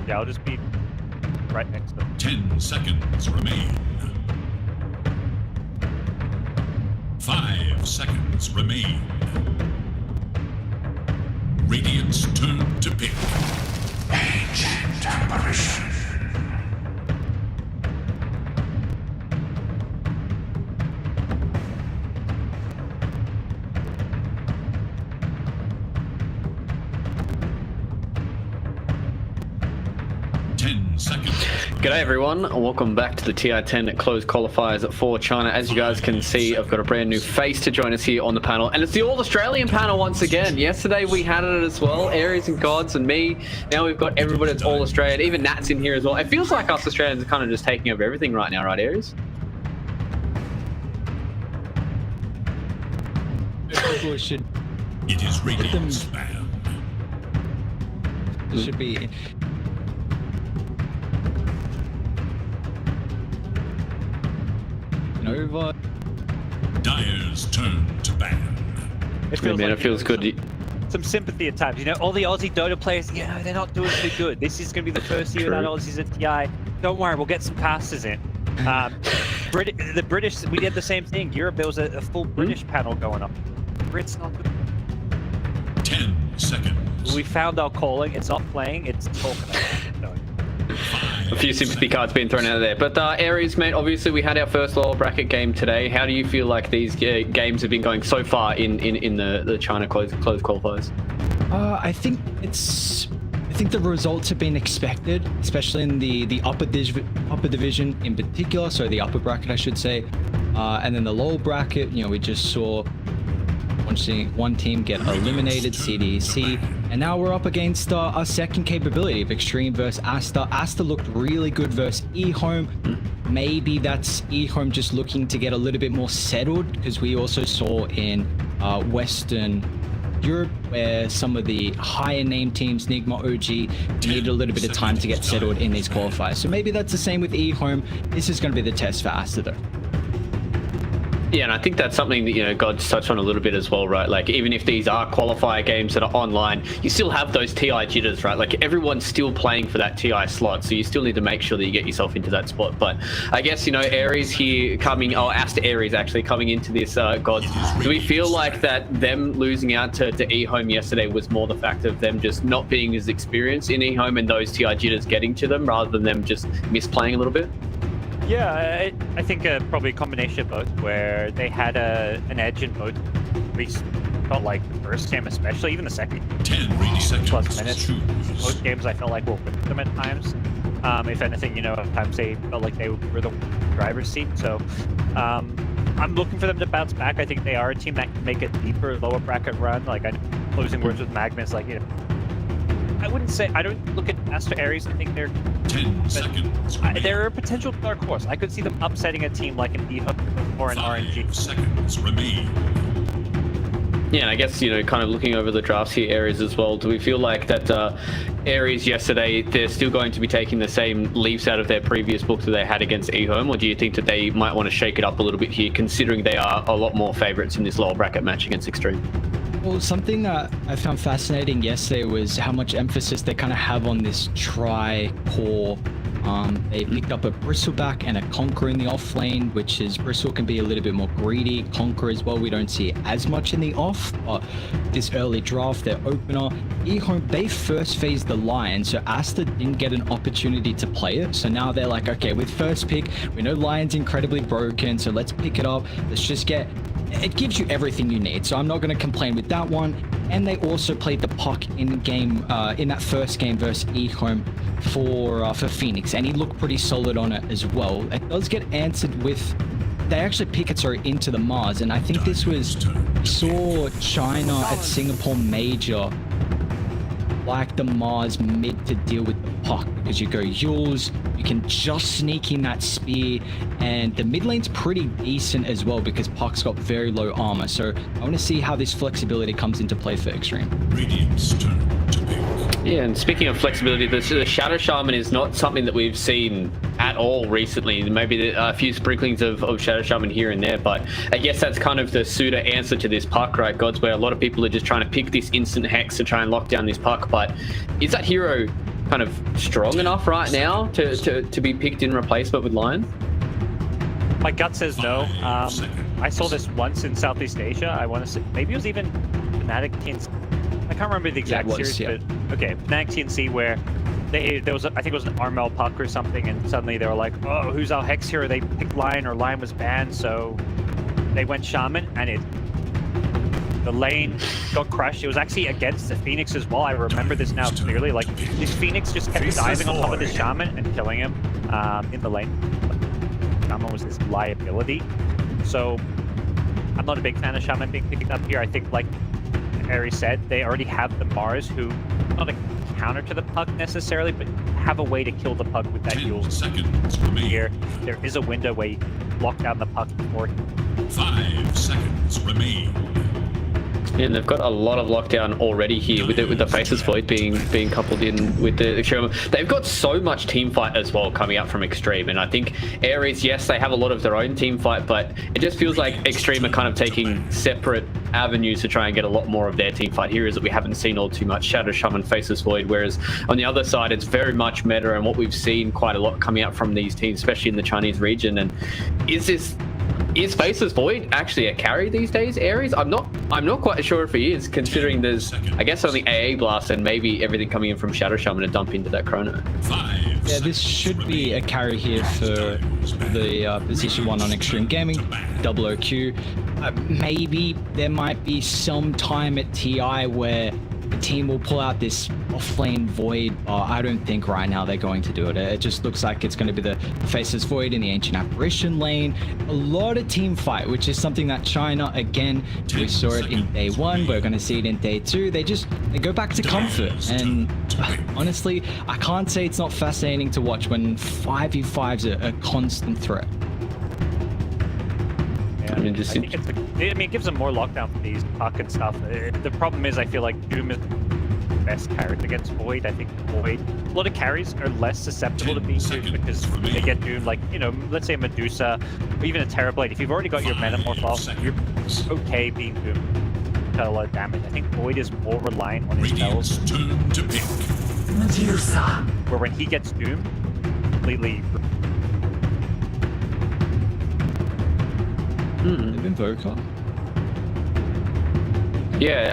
Yeah, I'll just be right next to them. 10 seconds remain. 5 seconds remain. Radiant's turn to pick. Ancient apparition. G'day everyone, and welcome back to the TI-10 closed qualifiers for China. As you guys can see, I've got a brand new face to join us here on the panel, and it's the All-Australian panel once again. Yesterday we had it as well, Aries and Gods and me. Now we've got everybody that's All-Australian, even Nat's in here as well. It feels like us Australians are kind of just taking over everything right now, right Aries? People should... It is Radiant spam. It should be... Over. Dyer's turn to ban. It feels, it feels good. Some sympathy at times. You know, all the Aussie Dota players, they're not doing too good. This is going to be the first year that Aussies at TI. Don't worry, we'll get some passes in. The British, we did the same thing. Europe, there was a full British panel going on. Brits not good. 10 seconds. We found our calling. It's not playing, it's talking about it. A few sympathy cards being thrown out there. But Aries, mate, obviously we had our first lower bracket game today. How do you feel like these games have been going so far in the China closed qualifiers? I think the results have been expected, especially in the upper division in particular, so the upper bracket I should say, and then the lower bracket. You know, we just saw one team get eliminated, CDC, and now we're up against our second capability of Xtreme versus Aster. Aster looked really good versus eHome. Maybe that's eHome just looking to get a little bit more settled, because we also saw in Western Europe where some of the higher name teams, Nigma, OG, needed a little bit of time to get settled in these qualifiers. So maybe that's the same with eHome. This is going to be the test for Aster though. Yeah, and I think that's something that, you know, God's touched on a little bit as well, right? Like, even if these are qualifier games that are online, you still have those TI jitters, right? Like, everyone's still playing for that TI slot, so you still need to make sure that you get yourself into that spot. But I guess, you know, Aries here Aster Aries actually coming into this, Gods. Do we feel like that them losing out to eHome yesterday was more the fact of them just not being as experienced in eHome and those TI jitters getting to them rather than them just misplaying a little bit? Yeah, I think probably a combination of both, where they had an edge in both. At least felt like the first game, especially even the second. 10 seconds plus minutes. Both games I felt like were with them at times. If anything, you know, at times they felt like they were the driver's seat. So I'm looking for them to bounce back. I think they are a team that can make a deeper, lower bracket run. Like, I'm closing words with Magnus, like, you know, I wouldn't say, I don't look at Aster Aries. I think they're 10 seconds. They're a potential dark horse. I could see them upsetting a team like an eHub or an RNG. 5 seconds remain. Yeah, and I guess, you know, kind of looking over the drafts here, Aries as well, do we feel like that Aries yesterday, they're still going to be taking the same leaves out of their previous book that they had against eHome, or do you think that they might want to shake it up a little bit here, considering they are a lot more favorites in this lower bracket match against Xtreme? Well, something that I found fascinating yesterday was how much emphasis they kind of have on this tri-core. They picked up a Bristleback and a Conqueror in the off lane, which is Bristle can be a little bit more greedy. Conqueror as well, we don't see as much in the off, but this early draft, their opener, eHome, they first phased the Lion, so Aster didn't get an opportunity to play it. So now they're like, okay, with first pick, we know Lion's incredibly broken, so let's pick it up. Let's just get... It gives you everything you need, so I'm not going to complain with that one. And they also played the puck in game in that first game versus eHome for Phoenix, and he looked pretty solid on it as well. It does get answered with, they actually pick it into the Mars, and I think this was, we saw China at Singapore Major like the Mars mid to deal with the puck, because you go Yules, you can just sneak in that spear, and the mid lane's pretty decent as well because puck's got very low armor. So I want to see how this flexibility comes into play for Xtreme. Radiant's turn to pick. Yeah, and speaking of flexibility, the Shadow Shaman is not something that we've seen at all recently. Maybe a few sprinklings of Shadow Shaman here and there, but I guess that's kind of the pseudo answer to this puck, right, Gods, where a lot of people are just trying to pick this instant hex to try and lock down this puck. But is that hero kind of strong enough right now to be picked in replacement with Lion? My gut says no. I saw this once in Southeast Asia. I want to say maybe it was even Fnatic TNC. I can't remember the exact series, but okay, Fnatic TNC where there was I think it was an Armel puck or something, and suddenly they were like, oh, who's our hex hero? They picked Lion, or Lion was banned, so they went Shaman, and the lane got crushed. It was actually against the Phoenix as well. I remember this now clearly. Like this Phoenix just kept diving on top of this Shaman and killing him in the lane. Shaman was this liability. So I'm not a big fan of Shaman being picked up here. I think, like Aries said, they already have the Mars, who not a counter to the puck necessarily, but have a way to kill the puck with that 10 Yule. seconds Here, remain. there is a window where you lock down the puck before. 5 seconds remain. Yeah, and they've got a lot of lockdown already here with the Faces Void being coupled in with the Xtreme. They've got so much team fight as well coming up from Xtreme, and I think Aries, yes, they have a lot of their own team fight, but it just feels like Xtreme are kind of taking separate avenues to try and get a lot more of their team fight heroes that we haven't seen all too much. Shadow Shaman, Faces Void, whereas on the other side it's very much meta, and what we've seen quite a lot coming out from these teams, especially in the Chinese region. And is Faces Void actually a carry these days, Aries? I'm not quite sure if he is, considering there's, I guess, only AA Blast and maybe everything coming in from Shadow Shaman to dump into that Chrono. Yeah, this should be a carry here for the position 1 on Xtreme Gaming, double OQ. Maybe there might be some time at TI where the team will pull out this off-lane Void. I don't think right now they're going to do it. It just looks like it's going to be the Faces Void in the Ancient Apparition lane. A lot of team fight, which is something that China, again, we saw it in day 1. We're going to see it in day 2. They go back to comfort. And honestly, I can't say it's not fascinating to watch when 5v5's a constant threat. Yeah, I think it gives them more lockdown for these puck and stuff. The problem is, I feel like Doom is the best character against Void. I think Void, a lot of carries are less susceptible to being Doom because they get Doom, like, you know, let's say Medusa, or even a Terrorblade. If you've already got your Metamorph off, you're okay being Doom. Got a lot of damage. I think Void is more reliant on his spells. Turn to pick. Medusa. Where when he gets Doom, completely. They've Invoker. Yeah,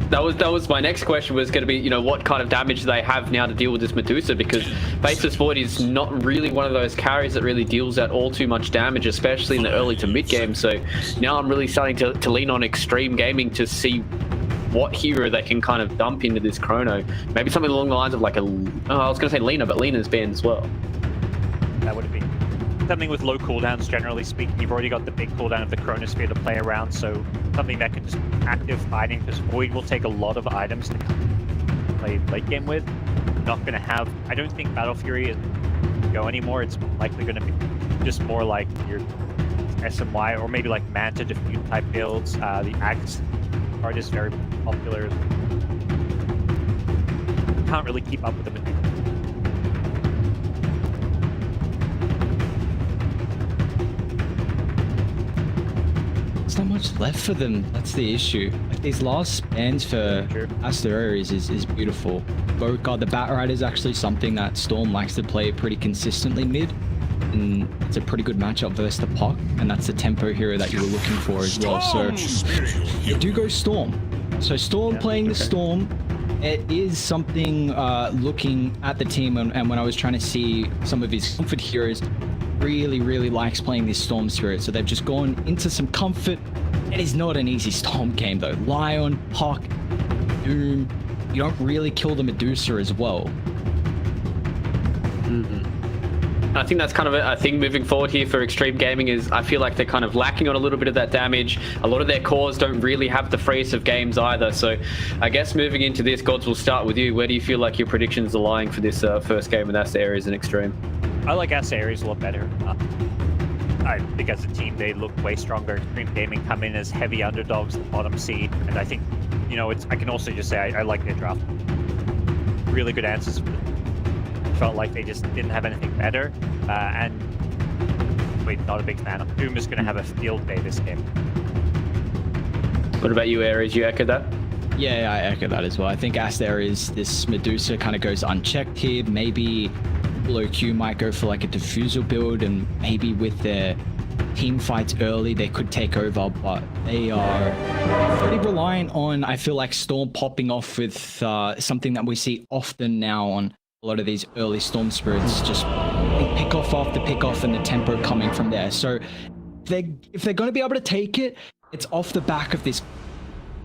that was my next question, was going to be, you know, what kind of damage they have now to deal with this Medusa, because Faces Void is not really one of those carries that really deals out all too much damage, especially in the early to mid game. So now I'm really starting to lean on Xtreme Gaming to see what hero they can kind of dump into this Chrono. Maybe something along the lines of like I was going to say Lina, but Lina's banned as well. That would be something with low cooldowns, generally speaking. You've already got the big cooldown of the Chronosphere to play around, so something that can just active fighting, because Void will take a lot of items to play late game with. Not going to have, I don't think Battle Fury is go anymore. It's likely going to be just more like your SMY, or maybe like Manta Defute type builds. The Axe card is very popular. Can't really keep up with them. There's not much left for them. That's the issue. Like, these last bans for Aster Aries is beautiful. God, the Bat Ride is actually something that Storm likes to play pretty consistently mid. And it's a pretty good matchup versus the Puck, and that's the tempo hero that you were looking for as well. So they do go Storm. So Storm playing the Storm, it is something looking at the team, and when I was trying to see some of his comfort heroes, really likes playing this Storm spirit. So they've just gone into some comfort. It is not an easy Storm game though. Lion, Puck, Doom, you don't really kill the Medusa as well. I think that's kind of a thing moving forward here for Xtreme Gaming, is I feel like they're kind of lacking on a little bit of that damage. A lot of their cores don't really have the freest of games either. So I guess moving into this, Gods, will start with you. Where do you feel like your predictions are lying for this first game with Aster Aries and Xtreme? I like Aster Aries a lot better. I think as a team they look way stronger. Xtreme Gaming come in as heavy underdogs, the bottom seed, and I think, you know, I can also just say I like their draft. Really good answers. Felt like they just didn't have anything better, and wait, not a big fan of. Doom is going to have a field day this game. What about you, Aries? You echo that? Yeah, I echo that as well. I think Aster is this Medusa kind of goes unchecked here. Maybe Below Q might go for like a diffusal build, and maybe with their team fights early, they could take over, but they are pretty reliant on, I feel like, Storm popping off with something that we see often now on a lot of these early Storm Spirits, just pick off after pick off and the tempo coming from there. So if they're going to be able to take it, it's off the back of this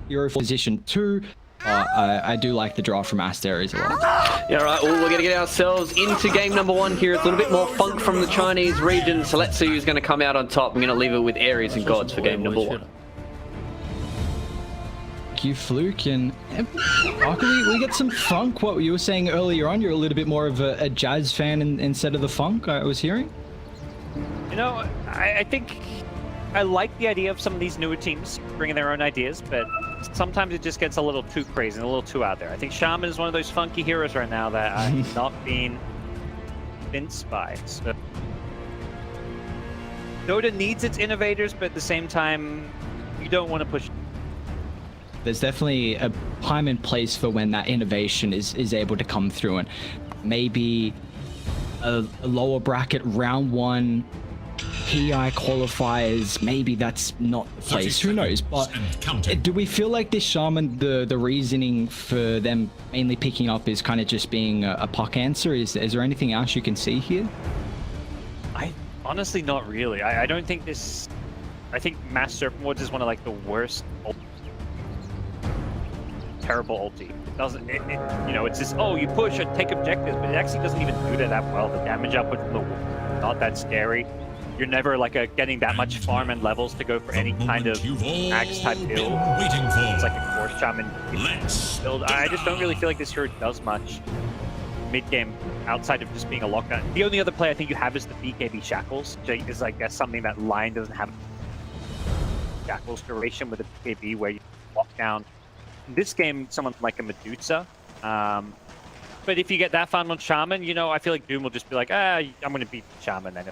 hero position 2. I do like the draw from Aster as well. Yeah, all right. Well, we're going to get ourselves into game number 1 here. It's a little bit more funk from the Chinese region. So let's see who's going to come out on top. I'm going to leave it with Aries and Gods for game number 1. Thank you, Fluke. And Parker, we get some funk. What you were saying earlier on, you're a little bit more of a jazz fan instead of the funk, I was hearing. You know, I think I like the idea of some of these newer teams bringing their own ideas, but sometimes it just gets a little too crazy and a little too out there. I think Shaman is one of those funky heroes right now that I've not been convinced by. So, Dota needs its innovators, but at the same time, you don't want to push. There's definitely a time and place for when that innovation is able to come through, and maybe a lower bracket round 1 PI qualifiers, maybe that's not the place, who knows. But do we feel like this Shaman, the reasoning for them mainly picking up is kind of just being a puck answer? Is there anything else you can see here? I honestly not really. I don't think this. I think Mass Serpent Woods is one of like the worst, terrible ulti. It doesn't. You know, it's just, oh, you push and take objectives, but it actually doesn't even do that well. The damage output from the wall, not that scary. You're never like getting that much farm and levels to go for any kind of axe type build. It's like a Force Shaman build. I just don't really feel like this hero does much mid game outside of just being a lockdown. The only other play I think you have is the BKB Shackles, which is like that's something that Lion doesn't have. Shackles duration with a BKB where you lock down. In this game, someone like a Medusa. But if you get that fun on Shaman, you know, I feel like Doom will just be like, I'm going to beat Shaman then.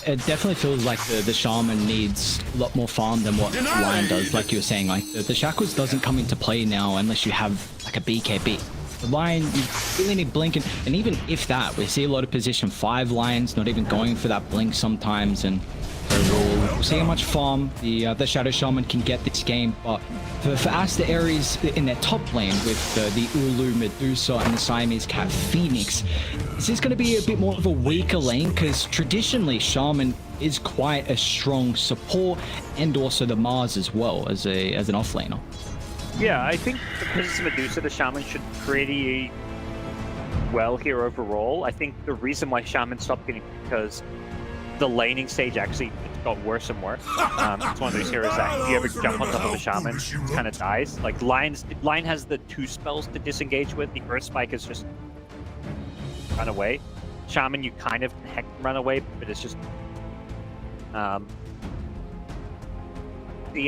It definitely feels like the Shaman needs a lot more farm than what Lion does, like you were saying. Like the Shackles doesn't come into play now unless you have like a BKB. The Lion, you really need Blink, and even if that, we see a lot of position 5 Lions not even going for that Blink sometimes, and we'll see how much farm the Shadow Shaman can get this game. But for Aster Aries in their top lane with the Ulu, Medusa, and the Siamese Cat Phoenix, is this going to be a bit more of a weaker lane? Because traditionally, Shaman is quite a strong support, and also the Mars as well as an offlaner. Yeah, I think because it's Medusa, the Shaman should pretty well here overall. I think the reason why Shaman stopped getting because the laning stage actually got worse and worse. It's one of those heroes that if you ever jump on top of a Shaman, it kind of dies. Like Lion has the 2 spells to disengage with. The Earth Spike is just run away. Shaman, you kind of can run away, but it's just I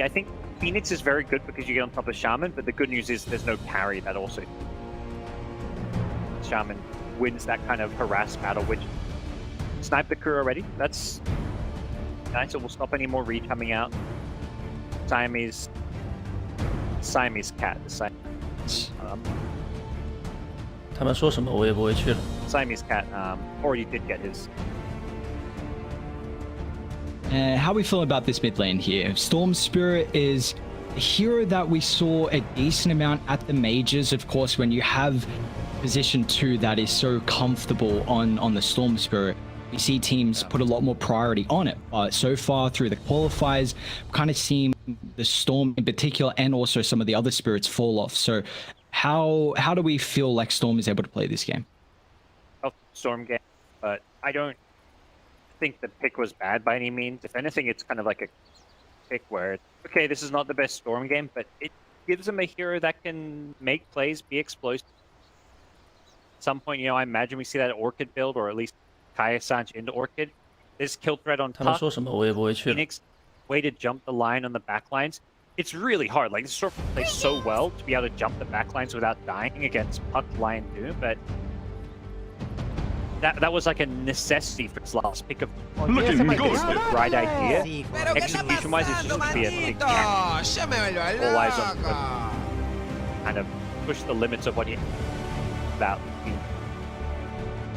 think Phoenix is very good because you get on top of Shaman, but the good news is there's no carry that also Shaman wins that kind of harassed battle, which sniped the crew already. That's nice. So we'll stop any more read coming out. Siamese Cat. Siamese Cat already did get his. How we feel about this mid lane here? Storm Spirit is a hero that we saw a decent amount at the majors. Of course, when you have position 2 that is so comfortable on the Storm Spirit, we see teams put a lot more priority on it. But so far through the qualifiers, we've kind of seen the Storm in particular and also some of the other spirits fall off. So how do we feel like Storm is able to play this game? Storm game, but I don't think the pick was bad by any means. If anything, it's kind of like a pick where, okay, this is not the best Storm game, but it gives them a hero that can make plays, be explosive. At some point, you know, I imagine we see that Orchid build, or at least Kaya Sanch into Orchid. This kill threat on top. Phoenix, way to jump the line on the backlines. It's really hard. Like, this sort of plays so well to be able to jump the backlines without dying against Puck, Lion, Doom, but that was like a necessity for his last pick of. Looking good. It's the right idea. Execution-wise, it's just gonna be a big gap. All eyes on kind of push the limits of what you about.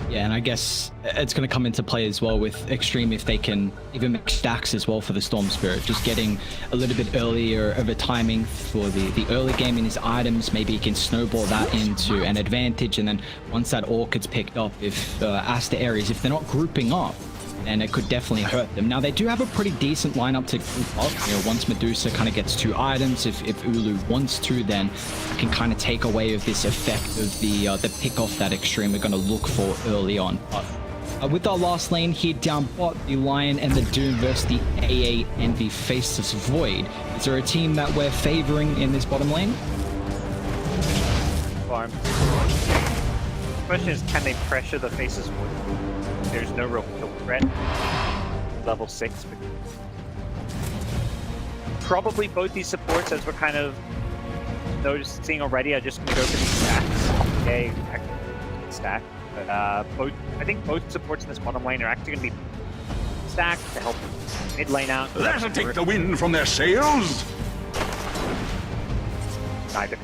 Yeah, and I guess it's going to come into play as well with Xtreme if they can even make stacks as well for the Storm Spirit. Just getting a little bit earlier of a timing for the early game in his items. Maybe he can snowball that into an advantage. And then once that Orchid's picked up, if Aster Aries, if they're not grouping up, then it could definitely hurt them. Now, they do have a pretty decent lineup to group up. You know, once Medusa kind of gets 2 items, if Ulu wants to, then it can kind of take away of this effect of the pick-off that Xtreme are going to look for early on. But with our last lane here down bot, the Lion and the Doom versus the AA and the Faceless Void. Is there a team that we're favoring in this bottom lane? Farm. The question is, can they pressure the Faceless Void? There's no real kill threat. Level 6. Probably both these supports, as we're kind of noticing already, are just going to go for these stacks. Okay, stack. But I think both supports in this bottom lane are actually going to be stacked to help mid lane out. That'll take the wind from their sails. Neither.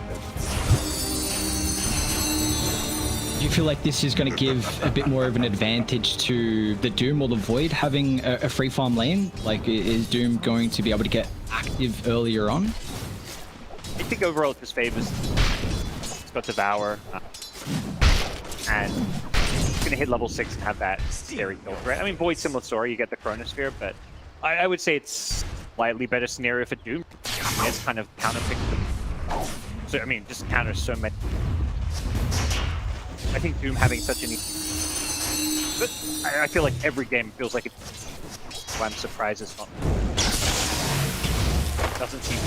Do you feel like this is going to give a bit more of an advantage to the Doom or the Void having a free farm lane? Like, is Doom going to be able to get active earlier on? I think overall it just favors. It's got Devour, and it's going to hit level 6 and have that scary kill threat. I mean, Void, similar story, you get the Chronosphere, but I would say it's slightly better scenario for Doom. It's kind of counterpicked them. So, I mean, just counters so many. I think Doom having such an... But I feel like every game feels like it's... Well, I'm surprised it's not... Doesn't seem to...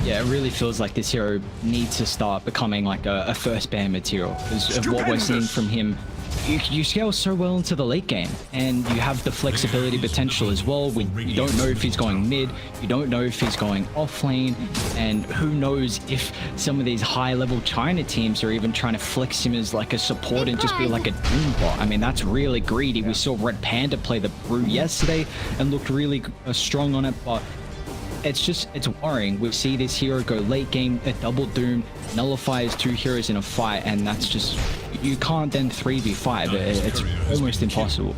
Yeah, it really feels like this hero needs to start becoming like a first ban material. Because of what we're seeing from him, you scale so well into the late game, and you have the flexibility potential as well. You don't know if he's going mid, you don't know if he's going off lane, and who knows if some of these high-level China teams are even trying to flex him as like a support and just be like a Doom bot. I mean, that's really greedy. We saw Red Panda play the Brew yesterday and looked really strong on it, but it's worrying. We see this hero go late game, a double Doom, nullifies 2 heroes in a fight, and that's just... You can't then 3v5. It's almost impossible.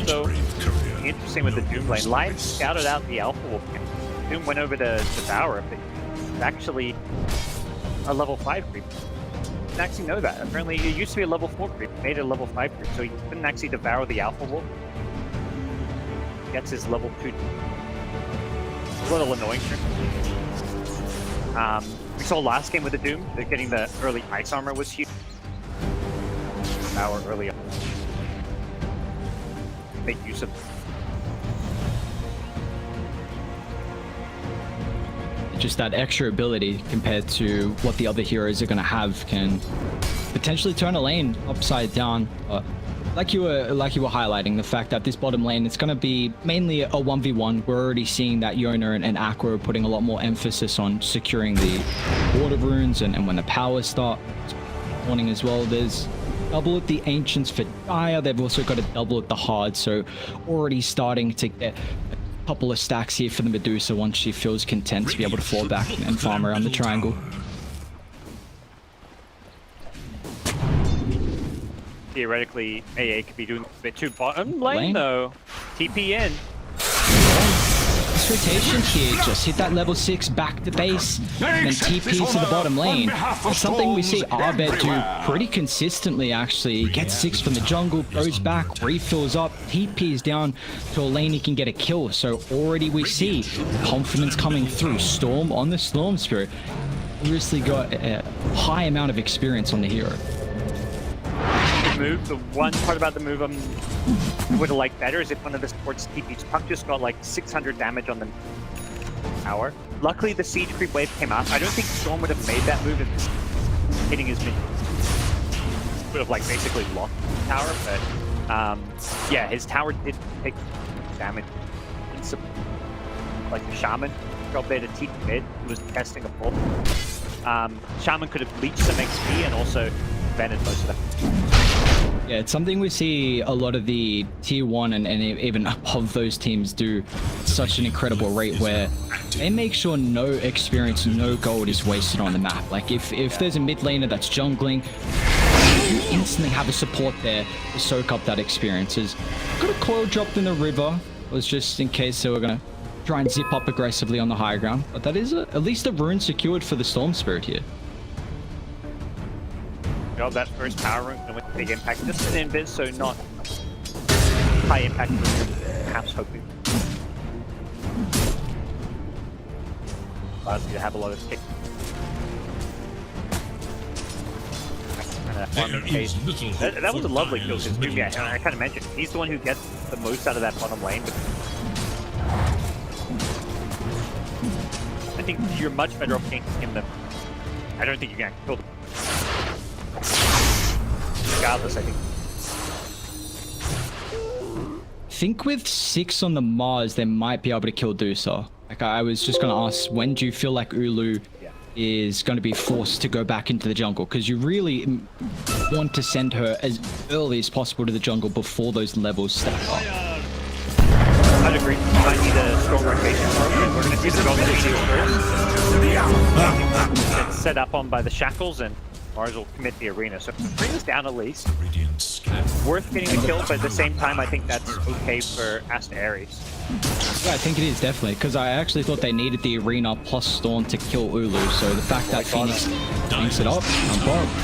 So, interesting with the Doom lane. Lion scouted out the Alpha Wolf. Doom went over to Devour, but it's actually a level 5 creep. You didn't actually know that. Apparently, it used to be a level 4 creep, made it a level 5 creep, so you couldn't actually Devour the Alpha Wolf. Gets his level 2. A little annoying. We saw last game with the Doom, that getting the early ice armor was huge. Power early on. Make use of. Just that extra ability compared to what the other heroes are going to have can potentially turn a lane upside down. Like you were highlighting, the fact that this bottom lane, it's going to be mainly a 1v1. We're already seeing that Yona and Aqua are putting a lot more emphasis on securing the water runes, and when the powers start spawning as well. There's double at the Ancients for Dire. They've also got a double at the Hard, so already starting to get a couple of stacks here for the Medusa once she feels content to be able to fall back and farm around the triangle. Theoretically, AA could be doing a bit too bottom lane though. TP in. This rotation here, just hit that level 6 back to base, and then TP to the bottom lane. It's something we see Abed do pretty consistently, actually. He gets 6 from the jungle, goes back, refills up, TPs down to a lane he can get a kill. So already we see confidence coming through. Storm on the Storm Spirit. Obviously got a high amount of experience on the hero. Move. The one part about the move I would have liked better is if one of the supports TP's Puck just got like 600 damage on the tower. Luckily, the siege creep wave came out. I don't think Storm would have made that move if hitting his mid. Would have like basically lost the tower, but yeah, his tower did take damage. Like the Shaman dropped there to TP mid. He was testing a full. Shaman could have leached some XP and also prevented most of that. Yeah, it's something we see a lot of the tier 1 and even above those teams do at such an incredible rate, where they make sure no experience, no gold is wasted on the map. Like if there's a mid laner that's jungling, you instantly have a support there to soak up that experience. Got a coil dropped in the river. It was just in case they were going to try and zip up aggressively on the high ground. But that is at least a rune secured for the Storm Spirit here. Got that first power rune with big impact. Just an invis, so not high impact, perhaps hoping. Allows you to have a lot of kick. That was a lovely kill because Doom, I kind of mentioned, he's the one who gets the most out of that bottom lane. But I think you're much better off getting him than. I don't think you can kill them. Regardless, I think with 6 on the Mars, they might be able to kill Dusa. Like I was just going to ask, when do you feel like Ulu is going to be forced to go back into the jungle? Because you really want to send her as early as possible to the jungle before those levels stack up. I'd agree. You might need a strong rotation program. We're going to see the jungle first. It's set up on by the shackles, and Mars will commit the arena. So bring us down at least. Worth getting the kill, but at the same time, I think that's okay for Aster Aries. Yeah, I think it is definitely, because I actually thought they needed the arena plus Storm to kill Ulu. So the fact that Phoenix links it up,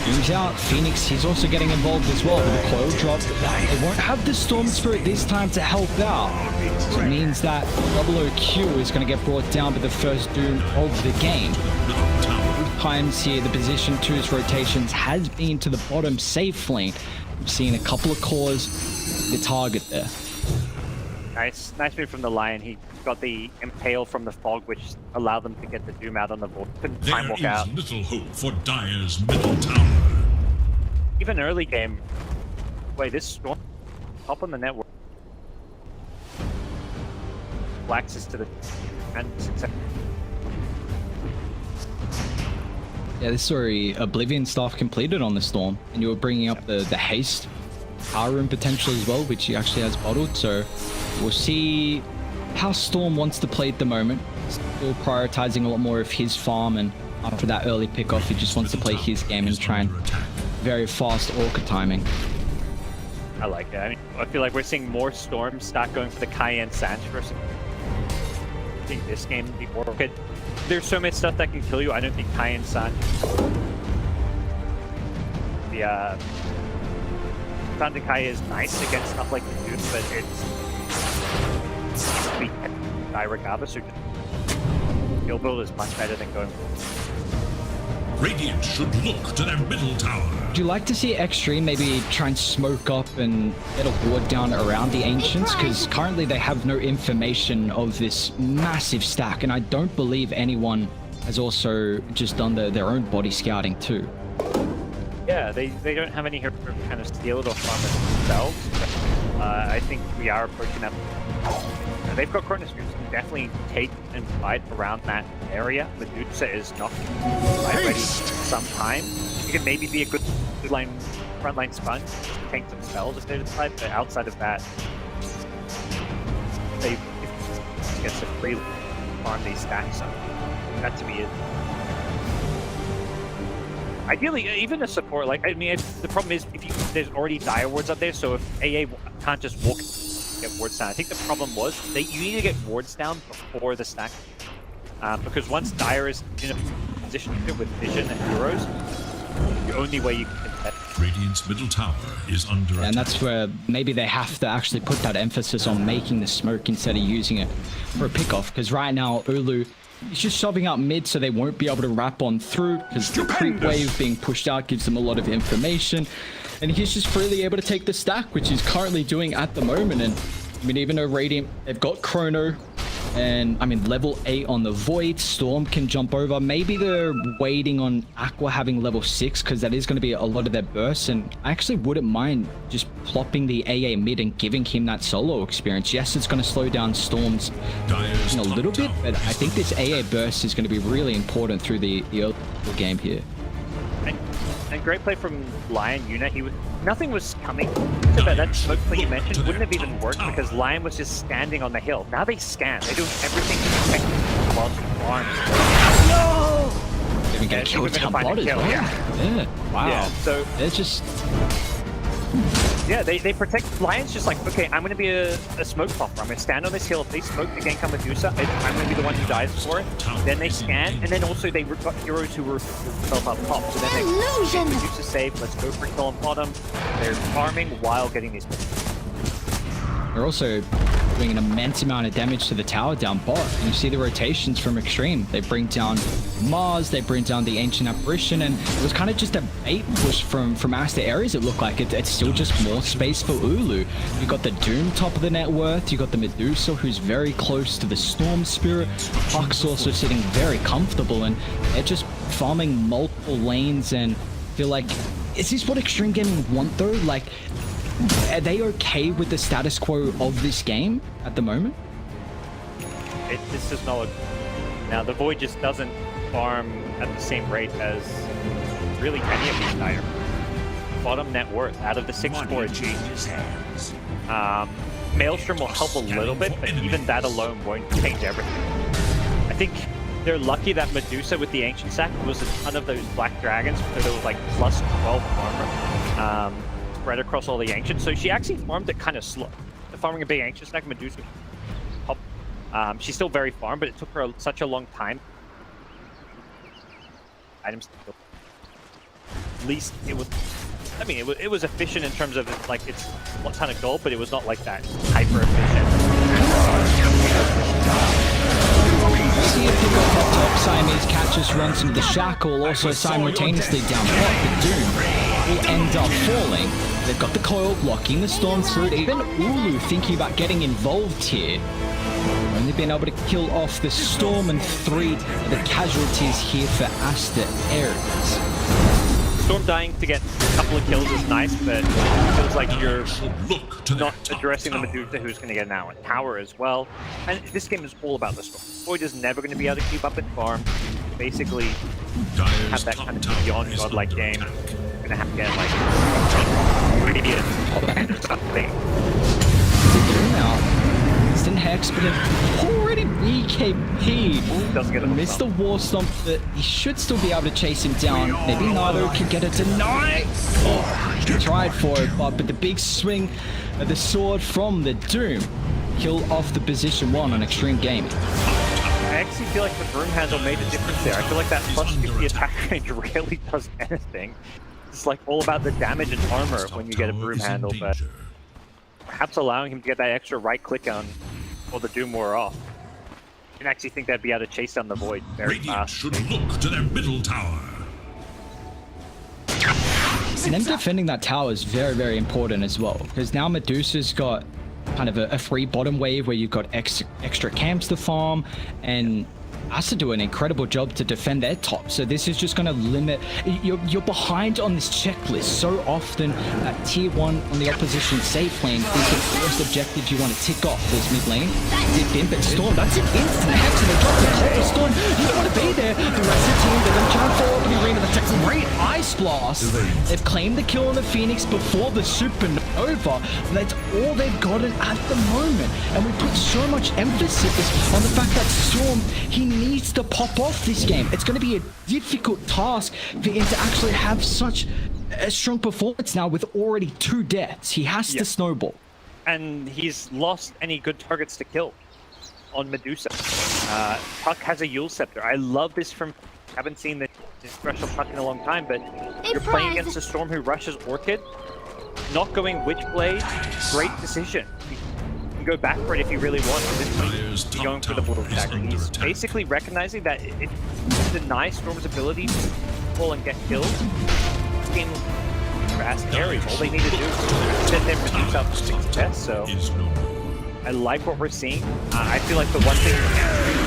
Doom's out. Phoenix, he's also getting involved as well with a coil drop. They won't have the Storm Spirit this time to help out. So it means that double OQ is going to get brought down by the first Doom of the game. Times here, the position 2's rotations has been to the bottom safe lane. We've seen a couple of cores, the target there. Nice move from the Lion. He got the impale from the fog, which allowed them to get the Doom out on the board. Couldn't time walk out. There is little hope for Dire's middle tower. Even early game. Wait, this Storm top on the network. Access to the and success. Yeah, this is already Oblivion stuff completed on the Storm, and you were bringing up the haste power room potential as well, which he actually has bottled. So we'll see how Storm wants to play at the moment. Still prioritizing a lot more of his farm, and after that early pickoff, he just wants to play his game and try and very fast orca timing. I like that. I mean, I feel like we're seeing more Storms start going for the Cayenne Sands first. I think this game would be more good. There's so much stuff that can kill you. I don't think Cayenne Sands. The Fountain Kai is nice against stuff like the Doom, but it's we can die regardless. So skill build is much better than going. Radiant should look to their middle tower. Would you like to see Xtreme maybe try and smoke up and get a ward down around the Ancients? Because currently they have no information of this massive stack, and I don't believe anyone has also just done their own body scouting too. Yeah, they don't have any here to kind of steal it or farm it themselves. I think we are approaching that. They've got Chronos Screws. Definitely take and fight around that area. Medusa is not ready some time. It can maybe be a good frontline sponge to tank some spells if they decide, but outside of that, they get to free farm these stacks. So that to me is. Ideally, even a support, like, I mean, the problem is if there's already dire wards up there, so if AA can't just walk get wards down. I think the problem was you need to get wards down before the stack, because once dire is in a position with vision and heroes, the only way you can contest. Radiant's middle tower is under attack. And that's where maybe they have to actually put that emphasis on making the smoke instead of using it for a pickoff, because right now Ulu is just shoving out mid, so they won't be able to wrap on through, because the creep wave being pushed out gives them a lot of information, and he's just freely able to take the stack, which he's currently doing at the moment. And I mean, even though Radiant, they've got Chrono, and I mean, level 8 on the Void, Storm can jump over. Maybe they're waiting on Aqua having level 6, because that is going to be a lot of their bursts, and I actually wouldn't mind just plopping the AA mid and giving him that solo experience. Yes, it's going to slow down Storm's a little bit, but I think this AA burst is going to be really important through the early game here. And great play from Lion Unit. Nothing was coming. So that smoke play you mentioned wouldn't have even worked because Lion was just standing on the hill. Now they scan. They're doing everything to protect while arms. No! They're gonna kill down bot as well. Yeah. Wow. Yeah, so they're just. Yeah, they protect. Lion's just like, okay, I'm going to be a smoke popper. I'm going to stand on this hill. If they smoke the gank on Medusa, I'm going to be the one who dies for it. Then they scan, and then also they got heroes who were themselves up top. So then they Medusa save. Let's go for kill on bottom. They're farming while getting these. They're also doing an immense amount of damage to the tower down bot. And you see the rotations from Xtreme. They bring down Mars, they bring down the Ancient Apparition, and it was kind of just a bait push from Aster Aries, it looked like. It's still just more space for Ulu. You got the Doom top of the net worth, you got the Medusa who's very close to the Storm Spirit. Puck's also sitting very comfortable, and they're just farming multiple lanes, and feel like, is this what Xtreme Gaming want though? Like, are they okay with the status quo of this game at the moment? This does not look... Now, the Void just doesn't farm at the same rate as really any of these dire. Bottom net worth out of the 6-4 Maelstrom will help a little bit, but even that alone won't change everything. I think they're lucky that Medusa with the Ancient Sack was a ton of those Black Dragons, so there was like plus 12 armor. Spread across all the Ancients, so she actually farmed it kind of slow. The farming a big Ancient Stack, Medusa pop. She's still very farmed, but it took her such a long time. Items. At least it was. I mean, it was efficient in terms of like it's what ton of gold, but it was not like that hyper efficient. See if they got that top Siamese catches runs into the shackle, also simultaneously down bot. The Doom will end up falling. They've got the coil blocking the Storm Spirit. Even Ulu thinking about getting involved here. Only been able to kill off the Storm, and 3 of the casualties here for Aster Aries. Storm dying to get a couple of kills is nice, but it feels like you're not addressing the Medusa who's going to get an hour tower as well. And this game is all about the Storm. Void is never going to be able to keep up and farm. Basically, have that kind of beyond godlike game. Going to have to get like Radiant or something. Now, instant Hex, but already BKP. Doesn't get a missed the War Stomp, but he should still be able to chase him down. Maybe Nardo can get it tonight. Oh, he tried for it, but the big swing of the sword from the Doom kill off the position 1 on Xtreme Gaming. I actually feel like the broom handle made a difference there. I feel like that plus 50 attack range rarely does anything. It's like all about the damage and armor when you get a broom handle, but perhaps allowing him to get that extra right click on while the Doom wore off. You can actually think that'd be able to chase down the Void very fast. Should look to their middle tower. And them defending that tower is very, very important as well, because now Medusa's got kind of a free bottom wave where you've got extra camps to farm, and Aster do an incredible job to defend their top. So this is just going to limit. You're behind on this checklist so often. At tier 1 on the opposition safe lane is the first objective you want to tick off. This mid lane, dip in, but Storm, that's an instant hex, and they drop the call for Storm. You don't want to be there. The rest of the team, they're going to try and fall over the arena. That's a great Ice Blast. They've claimed the kill on the Phoenix before the Supernova. That's all they've gotten at the moment. And we put so much emphasis on the fact that Storm, he needs to pop off this game. It's going to be a difficult task for him to actually have such a strong performance now with already 2 deaths. He has to snowball. And he's lost any good targets to kill on Medusa. Puck has a Yule Scepter. I love this from... haven't seen this special Puck in a long time, but you're playing against a Storm who rushes Orchid. Not going Witchblade, great decision. Go back for it if you really want. He's going for the Blood Dagger. He's basically recognizing that if you deny Storm's ability to pull and get killed, game for Aster Aries. All they need to do is sit there and reduce out for 6 deaths. So I like what we're seeing. I feel like the one thing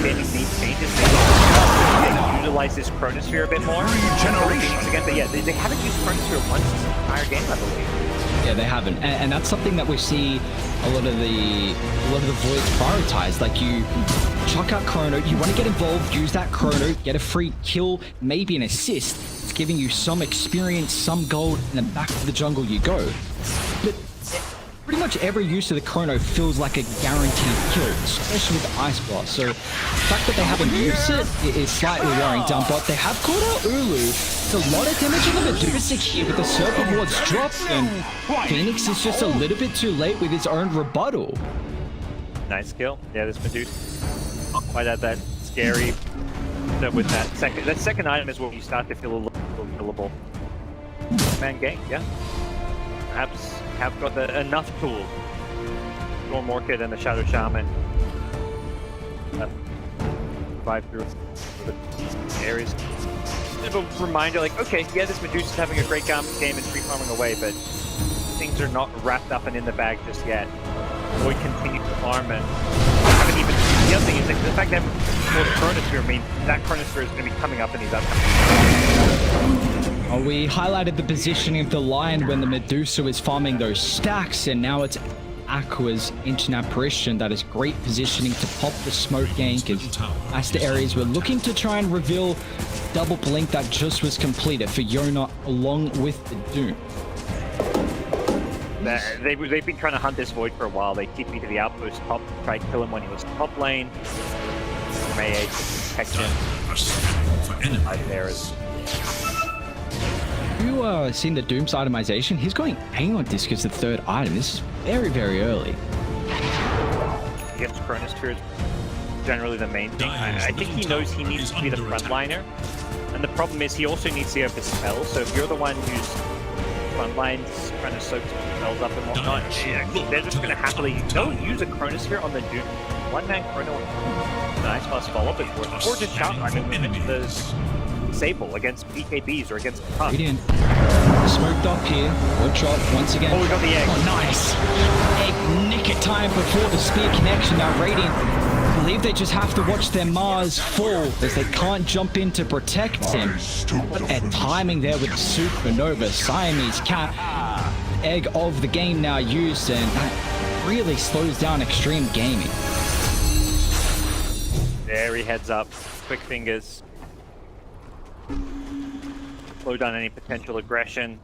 gaming needs changes is they utilize this Chronosphere a bit more. Again, but yeah, they haven't used Chronosphere once this entire game, I believe. Yeah, they haven't, and that's something that we see a lot of the Voids prioritize. Like, you chuck out Chrono, you want to get involved, use that Chrono, get a free kill, maybe an assist. giving you some experience, some gold, and then back to the jungle you go. But pretty much every use of the chrono feels like a guaranteed kill, especially with the Ice Blast. So the fact that they haven't used it is slightly worrying down, but they have called out Ulu. It's a lot of damage on the Medusa here, but the Serpent Ward's dropped, and Phoenix is just a little bit too late with his own rebuttal. Nice kill. Yeah, this Medusa not quite at that scary. With that second item is where you start to feel a little killable. Man gang, yeah. Perhaps have got enough tools. Storm Orchid and the Shadow Shaman. Survive through the Aries. Bit of a reminder, like, okay, yeah, this Medusa's having a great game and free farming away, but things are not wrapped up and in the bag just yet. We continue to farm and haven't even. The other thing is like the fact that the Chronosphere means that Chronosphere is going to be coming up in these upcoming. Oh, we highlighted the positioning of the Lion when the Medusa was farming those stacks, and now it's Aqua's Ancient Apparition that is great positioning to pop the smoke gank as Aster Aries were looking to try and reveal double blink that just was completed for Yona along with the Doom. They've been trying to hunt this Void for a while. They TP to the outpost top, tried to kill him when he was top lane. May protect him. Right there is. You seen the Doom's itemization? He's going Aeon Disc as the third item. This is very, very early. Against Chronosphere is generally the main thing. I think he knows he needs to be the frontliner. And the problem is he also needs to have his spell. So if you're the one who's frontlines trying to soak some spells up and whatnot, they're just going to happily don't use a Chronosphere on the Doom. One man Chrono, nice plus follow up is worth, or just shout. I mean, the Sable against BKBs or against the Puff. Radiant smoked up here. Wood drop once again. Oh, we got the egg. Oh, nice. Egg nick it time before the spear connection. Now Radiant believe they just have to watch their Mars fall as they can't jump in to protect him. And timing there with the Supernova, Siamese Cat, egg of the game now used, and that really slows down Xtreme gaming. There he heads up, quick fingers. Slow down any potential aggression.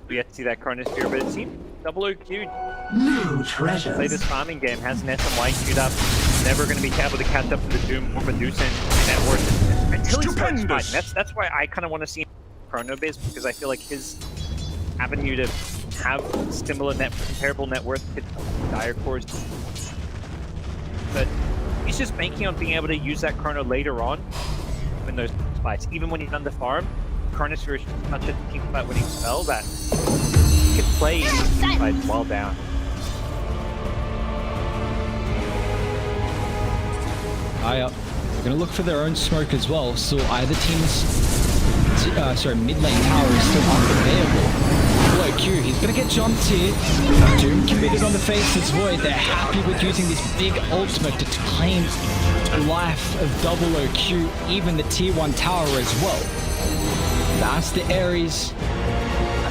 We yet to see that Chronosphere, but it seems double OQ'd. New treasures. Play this farming game, has an SMY queued up. Never going to be able to catch up to the Doom or Medusa in net worth until he starts fighting. That's why I kind of want to see him Chrono base, because I feel like his avenue to have similar comparable net worth to Dire Core's. But he's just banking on being able to use that Chrono later on in those fights. Even when he's under farm, Chronosphere is such a team fight winning spell that he can play these team fights well down. They're gonna look for their own smoke as well, so either team's mid lane tower is still unavailable. Below Q, he's gonna get jumped here. Doom committed on the Faceless Void. They're happy with using this big ultimate to claim the life of double OQ, even the tier 1 tower as well. That's the Aries.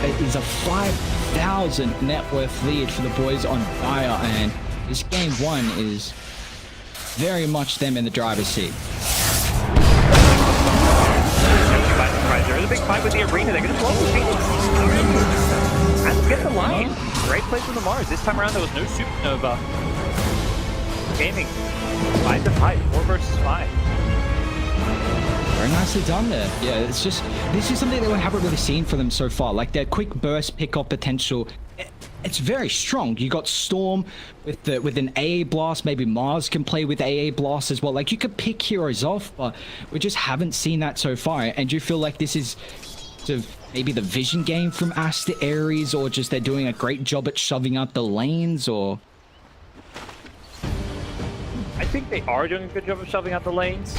It is a 5,000 net worth lead for the boys on Dire, and this game 1 is very much them in the driver's seat. There's a big fight with the arena. They're going to blow the Phoenix. And get the line. Great play from the Mars. This time around, there was no Supernova. Gaming. 5-5. 4 versus 5. Very nicely done there. Yeah, it's just, this is something that we haven't really seen for them so far. Like their quick burst pickup potential, it's very strong. You got Storm with an AA blast. Maybe Mars can play with AA blast as well. Like you could pick heroes off, but we just haven't seen that so far. And do you feel like this is sort of maybe the vision game from Aster Aries, or just they're doing a great job at shoving out the lanes, or? I think they are doing a good job of shoving out the lanes.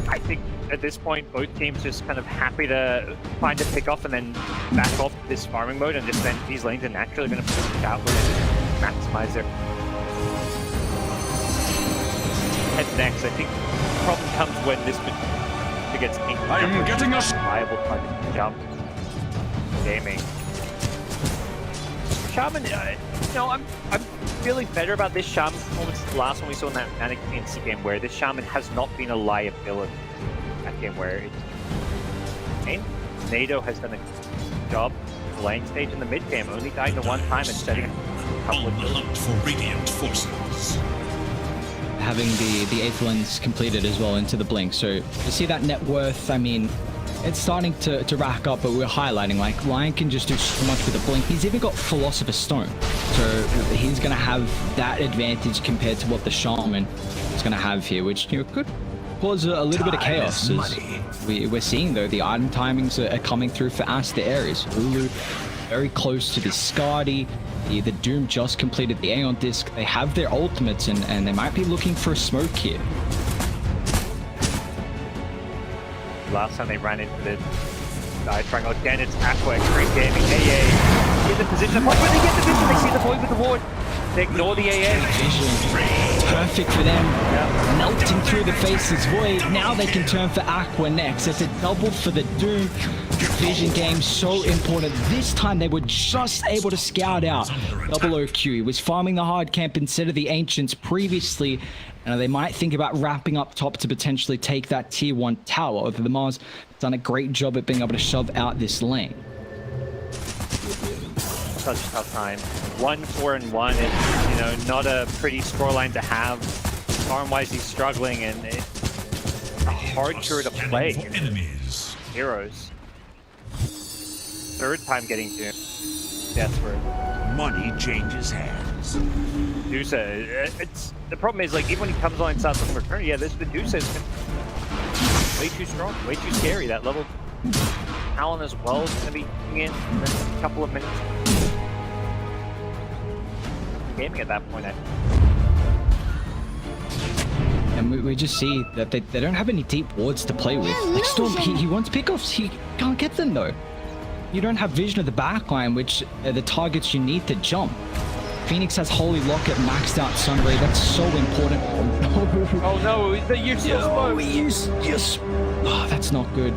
I think at this point, both teams just kind of happy to find a pick off and then back off this farming mode, and just then these lanes are naturally going to push outward and maximize their head next. I think the problem comes when this gets inked. I am getting us viable target to jump. Gaming. Shaman, I'm feeling better about this Shaman performance than the last one we saw in that Manic PNC game, where this Shaman has not been a liability. That game where game. NATO has done a good job playing stage in the mid game, only dying the one time and setting a couple On of the kills. hunt for Radiant forces. Having the 8th lens completed as well into the blink. So you see that net worth, I mean, it's starting to rack up, but we're highlighting like Lion can just do so much with the blink. He's even got Philosopher's Stone. So he's going to have that advantage compared to what the Shaman is going to have here, which could cause a little bit of chaos. We're seeing though the item timings are coming through for Aster Aries. Ulu very close to the Skadi. The Doom just completed the Aeon disc. They have their ultimates and they might be looking for a smoke here. Last time they ran into the side triangle again, it's Aqua, Xtreme Gaming, AA in the position. When they get the vision, they see the void with the ward. They ignore the AA. Vision. Perfect for them. Melting through the faceless void. Now they can turn for Aqua next. It's a double for the Doom. Vision game so important. This time they were just able to scout out Double OQ. He was farming the hard camp instead of the Ancients previously. They might think about wrapping up top to potentially take that tier 1 tower. Over the Mars done a great job at being able to shove out this lane. Such a tough time. 1-4-1 is, not a pretty scoreline to have. Farm-wise, he's struggling, and it's a hard hero to play. For enemies. Heroes. Third time getting to desperate. Money changes hands. Medusa, the problem is, like, even when he comes on and starts looking for turn, this Medusa is way too strong, way too scary. That level Talon as well is going to be coming in a couple of minutes. Gaming at that point, And we just see that they don't have any deep wards to play with. Like Storm, he wants pickoffs, he can't get them though. You don't have vision of the backline, which are the targets you need to jump. Phoenix has Holy Locket maxed out Sunray. That's so important. Oh no, the useless smoke. Yes. Oh, that's not good.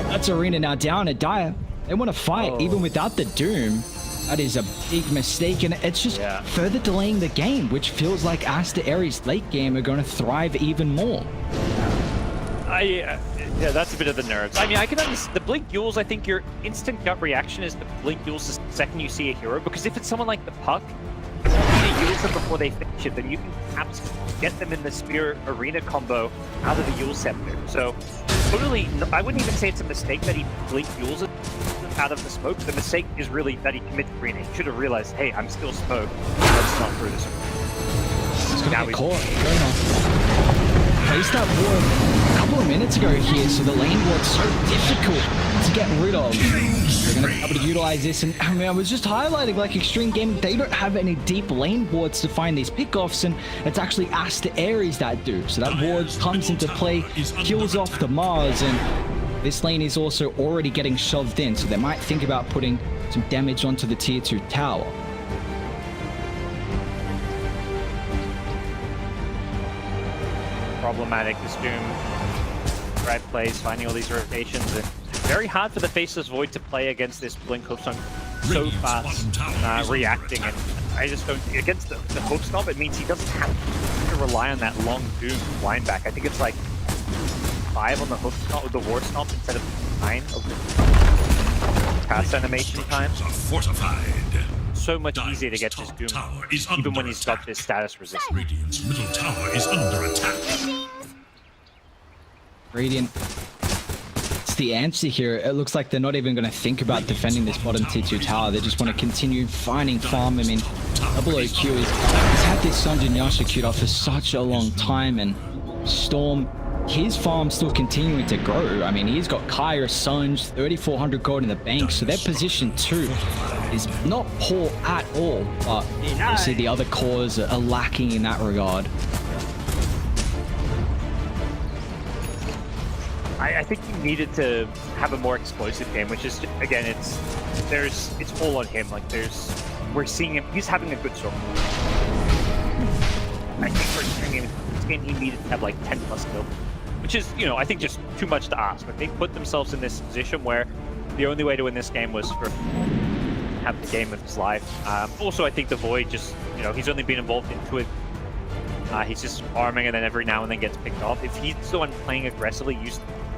That's Arena now down at Dire. They want to fight even without the Doom. That is a big mistake, and it's just further delaying the game, which feels like Aster Aries late game are going to thrive even more. Yeah, that's a bit of the nerves. I mean, I can understand the blink Yules. I think your instant gut reaction is to blink Yules the second you see a hero, because if it's someone like the Puck, if you use them before they finish it, then you can perhaps get them in the Spear Arena combo out of the Yule Scepter. So, totally, I wouldn't even say it's a mistake that he blink Yules it out of the smoke. The mistake is really that he commits Arena. He should have realized, hey, I'm still smoke. Let's not through this. Now he's caught. Placed that ward a couple of minutes ago here, so the lane ward's so difficult to get rid of. They're going to be able to utilize this, and I mean, I was just highlighting, like, Xtreme Gaming, they don't have any deep lane wards to find these pickoffs, and it's actually Aster Aries that do. So that ward comes into play, kills off the Mars, and this lane is also already getting shoved in, so they might think about putting some damage onto the tier 2 tower. Problematic, this Doom right plays, finding all these rotations, and very hard for the Faceless Void to play against this Blink Hookstone so fast reacting, and I just don't, against the Hookstone, it means he doesn't have to rely on that long Doom line back. I think it's like 5 on the Hookstone with the War Stomp instead of 9 of the pass animation time. Fortified. So much easier to get this Doom, even when he's got this status resistance. Radiant's middle tower is under attack. Radiant. It's the answer here. It looks like they're not even going to think about defending this bottom tier 2 tower. They just want to continue finding farm. I mean, Double OQ he's had this Sunjin Yasha queued up for such a long time, and Storm, his farm still continuing to grow. I mean, he's got Kyra, Sunj, 3,400 gold in the bank, so their position too is not poor at all, but you see the other cores are lacking in that regard. I think he needed to have a more explosive game, which is, again, it's all on him. Like, we're seeing him, he's having a good sort. I think for this game he needed to have like 10 plus kills, which is, I think just too much to ask. But they put themselves in this position where the only way to win this game was for have the game of his life. Also, I think the Void just, he's only been involved into it. He's just farming, and then every now and then gets picked off. If he's the one playing aggressively,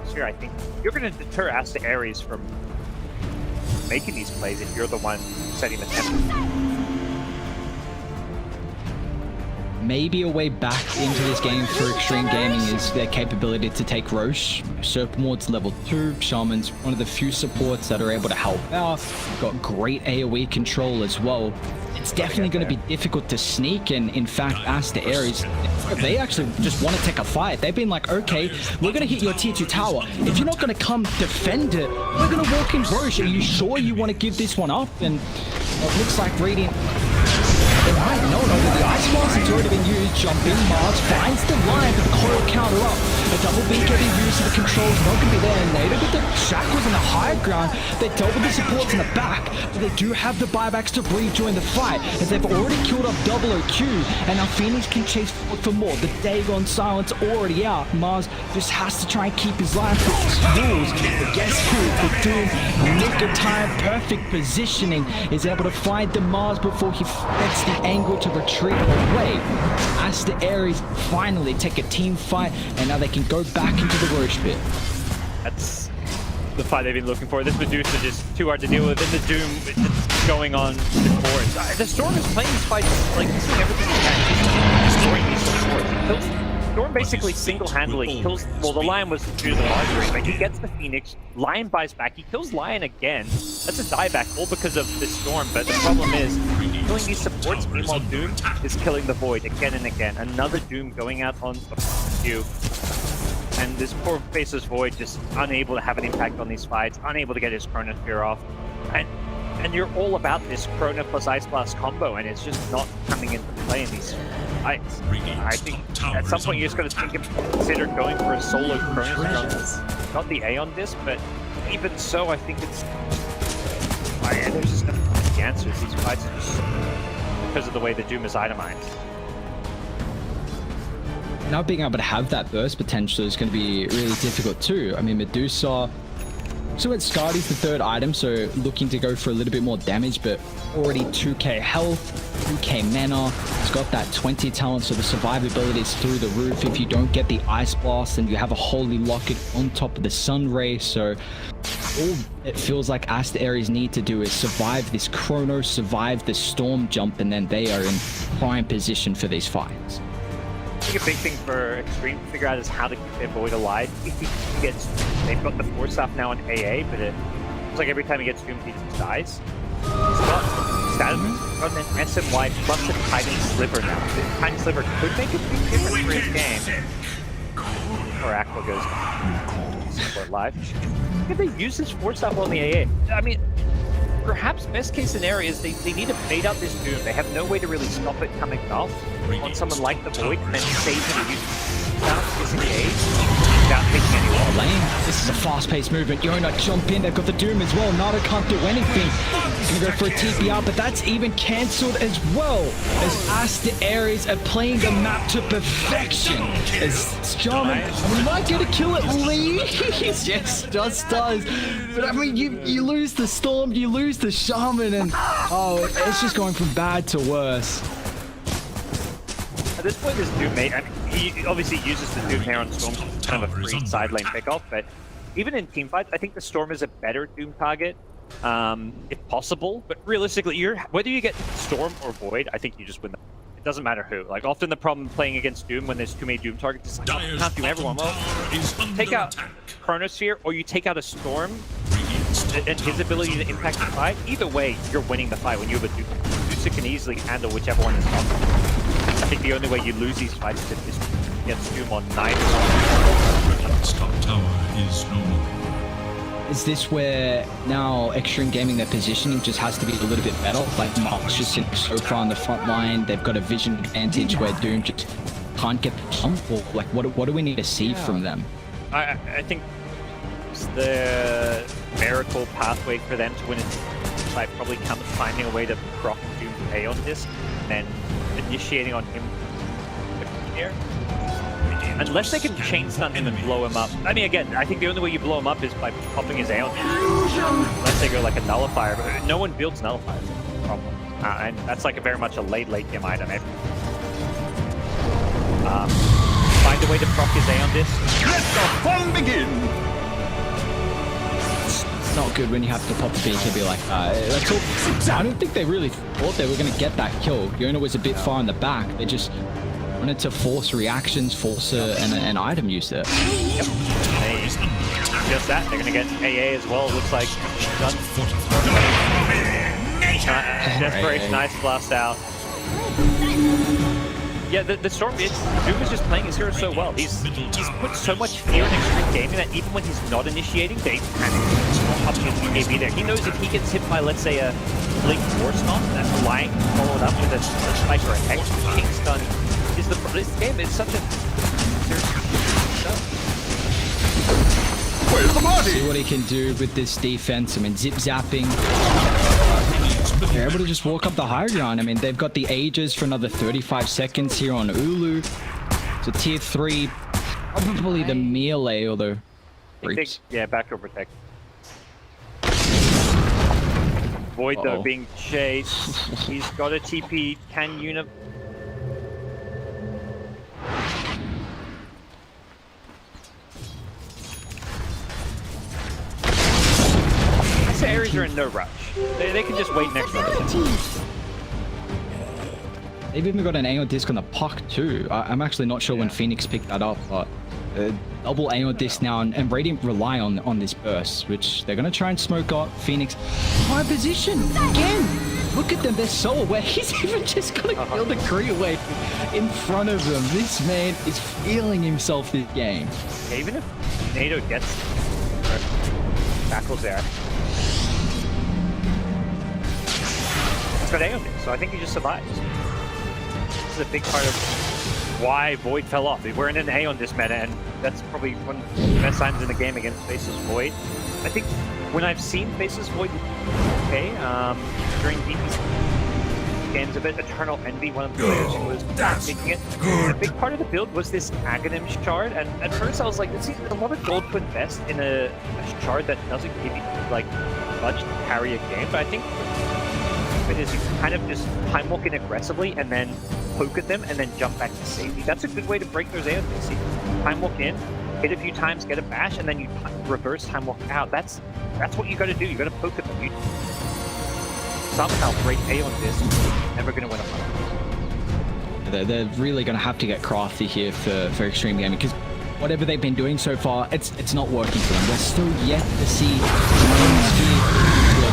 Aries here, I think you're going to deter Aster Aries from making these plays if you're the one setting the tempo. Maybe a way back into this game for Xtreme Gaming is their capability to take Roche. Serpentward's level 2, Shaman's one of the few supports that are able to help out. Got great AoE control as well. It's definitely going to be difficult to sneak, and in fact, Aster Aries, they actually just want to take a fight. They've been like, okay, we're going to hit your tier 2 tower. If you're not going to come defend it, we're going to walk in Roche. Are you sure you want to give this one up? And it looks like Radiant... No, the Ice Blast has already been used. Jump in, Mars finds the line, but the coil counter up. A double beam getting used, so the control's not going to be there. Native with the shackles on the higher ground. They dealt with the supports in the back, but they do have the buybacks to rejoin the fight, as they've already killed off Double OQ, and now Phoenix can chase forward for more. The Dagon Silence already out. Mars just has to try and keep his life with his rules. But guess who? The Doom, nick of time, perfect positioning, is able to find the Mars before he gets the angle to retreat away. Aster Aries finally take a team fight, and now they can go back into the Roche pit. That's the fight they've been looking for. This Medusa just too hard to deal with. And the Doom it's going on before. The Storm is playing these fights like he's doing everything he can. He's destroying these supports. Storm basically single-handedly kills. Well, the Lion was due to the Marjorie, but he gets the Phoenix. Lion buys back. He kills Lion again. That's a dieback, all because of the Storm. But the problem is, killing these supports, meanwhile Doom is killing the Void again and again. Another Doom going out on you. And this poor faceless Void just unable to have an impact on these fights, unable to get his Chronosphere off. And you're all about this Chrono plus Ice Blast combo, and it's just not coming into play in these fights. I think at some point you're just going to consider going for a solo Chronosphere. Not the Aeon disc, but even so, I think it's... there's just no the answers. These fights are just because of the way the Doom is itemized. Now being able to have that burst potential is going to be really difficult too. I mean, Medusa... So at Scardy's the third item, so looking to go for a little bit more damage, but already 2k health, 2k mana. It's got that 20 talent, so the survivability is through the roof. If you don't get the Ice Blast, and you have a Holy Locket on top of the Sun Ray, so all it feels like Aster Aries need to do is survive this Chrono, survive the Storm jump, and then they are in prime position for these fights. I think a big thing for Xtreme to figure out is how to keep their Void alive. They've got the Force Staff now on AA, but it's like every time he gets doomed, he just dies. He's got status, he's got an SMY plus a Tiny Sliver now. The Tiny Sliver could make a big difference for his game. Or Aqua goes support live. If they use this Force Staff on the AA, I mean, perhaps best case scenario is they need to bait out this Doom. They have no way to really stop it coming off on someone like the Void, and then save it and use disengage without taking any loss. Lane, this is a fast-paced movement. Yona jump in, they've got the Doom as well. Nado can't do anything. He's gonna go for a TPR, but that's even cancelled as well. As Aster Aries are playing the map to perfection. As Shaman, we might get a kill at least. Yes, just does. But I mean, you lose the Storm, you lose the Shaman, and oh, it's just going from bad to worse. At this point, this Doom mate, I mean, he obviously uses the Doom here on Storm, kind of a free side lane pickoff, but even in teamfights, I think the Storm is a better Doom target, if possible. But realistically, whether you get Storm or Void, I think you just win. It doesn't matter who. Like, often the problem playing against Doom when there's too many Doom targets is like, oh, you can't do everyone. Well, take out Chronosphere or you take out a Storm and his ability to impact the fight. Either way, you're winning the fight when you have a Doom. Medusa can easily handle whichever one is top. I think the only way you lose these fights is if gets Doom on 9. Top tower is no more. Is this where now Xtreme Gaming, their positioning just has to be a little bit better? Like Mark's just sitting so far on the front line, they've got a vision advantage where Doom just can't get the jump, or like what do we need to see from them? I think the miracle pathway for them to win a fight probably comes finding a way to proc Doom Aeon disc and then initiating on him here. Unless they can chain stun him and blow him up. I mean, again, I think the only way you blow him up is by popping his Aeon. Unless they go like a nullifier, but no one builds nullifiers. That's the problem. And that's like very much a late game item. Find a way to proc his Aeon disc. Let the fun begin! not good when you have to pop the BKB like that. That's all. I don't think they really thought they were going to get that kill. Yona was a bit far in the back. They just wanted to force reactions, force an item use there. Yep. Just that. They're going to get AA as well. It looks like done. Desperation, nice blast out. Yeah, the Storm is, Doom is just playing his hero so well. He's put so much fear in Xtreme gaming that even when he's not initiating, they panic up his BKB there. He knows if he gets hit by, let's say, a Blink Force Knot that's lying, followed up with a spike or a Hex, King Stun is this game is such a Where's the body? See what he can do with this defense. I mean, zip zapping. They're able to just walk up the high ground. I mean, they've got the Aegis for another 35 seconds here on Ulu. So tier 3, probably the melee or the creeps. Yeah, backdoor protect. Void though being chased. He's got a TP. Can Una? The Aries are in no rush. They can just wait next round. They've even got an Aeon disc on the puck too. I'm actually not sure when Phoenix picked that up, but double Aeon disc now, and Radiant rely on this burst, which they're going to try and smoke out Phoenix. High position again. Look at them, they're so aware. He's even just going to kill the Kree away in front of them. This man is feeling himself this game. Even if NATO gets tackles there. He's got Aeon disc, so I think he just survives. This is a big part of why Void fell off. We're in an Aeon disc meta, and that's probably one of the best times in the game against Faces Void. I think when I've seen Faces Void okay, during DPC games a bit, Eternal Envy, one of the players who was taking it. A big part of the build was this Aghanim shard, and at first I was like, there's a lot of gold to invest in a shard that doesn't give you like much to carry a game, but I think it is you kind of just time walk in aggressively and then poke at them and then jump back to safety. That's a good way to break those AOs. Time walk in, hit a few times, get a bash, and then you reverse time walk out. That's what you got to do. You got to poke at them. You somehow break Aeon disc. Never going to win a fight. They're really going to have to get crafty here for Xtreme Gaming, because whatever they've been doing so far, it's not working for them. They're still yet to see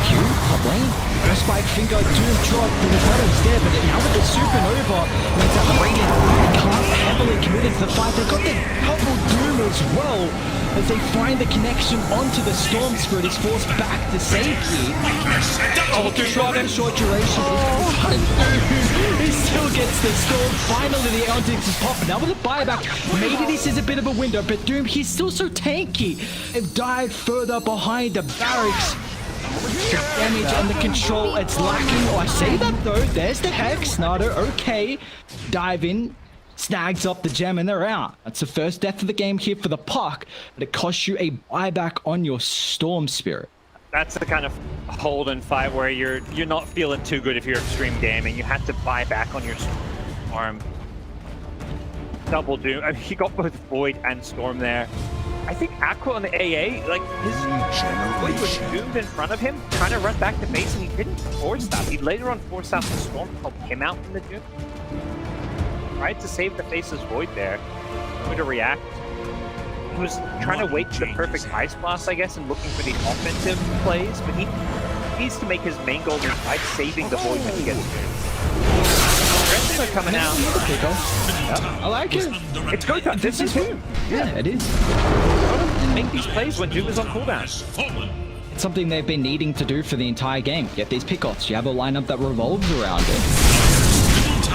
Q, top lane. First spike finger, Doom drop, the battle's there, but now with the supernova, means that Radiant can't heavily committed to the fight. They've got the double Doom as well, as they find the connection onto the Storm Spirit, is forced back to safety. Oh, short duration. He still gets the Storm. Finally, the Eldix is popping. Now with the buyback, maybe this is a bit of a window, but Doom, he's still so tanky. They've died further behind the barracks. The damage and the control, it's lacking. Oh, I say that though. There's the Hex. Nado, okay. Dive in, snags up the gem, and they're out. That's the first death of the game here for the puck, but it costs you a buyback on your Storm Spirit. That's the kind of hold and fight where you're not feeling too good if you're Xtreme Gaming. You have to buy back on your Storm. Double Doom. I mean, he got both Void and Storm there. I think Aqua on the AA, like his Void was doomed in front of him, trying to run back to base, and he didn't force that. He later on forced out the Storm to help him out from the Doom. Tried to save the Face's Void there. Going to react. He was trying to wait for the perfect Ice Blast, I guess, and looking for the offensive plays, but he needs to make his main goal in fight, saving the Void when he gets there. Are coming out. Yep. I like it. It's go time. This is Doom. Yeah, it is. Make these plays when Doom is on cooldown. It's something they've been needing to do for the entire game. Get these pickoffs. You have a lineup that revolves around it.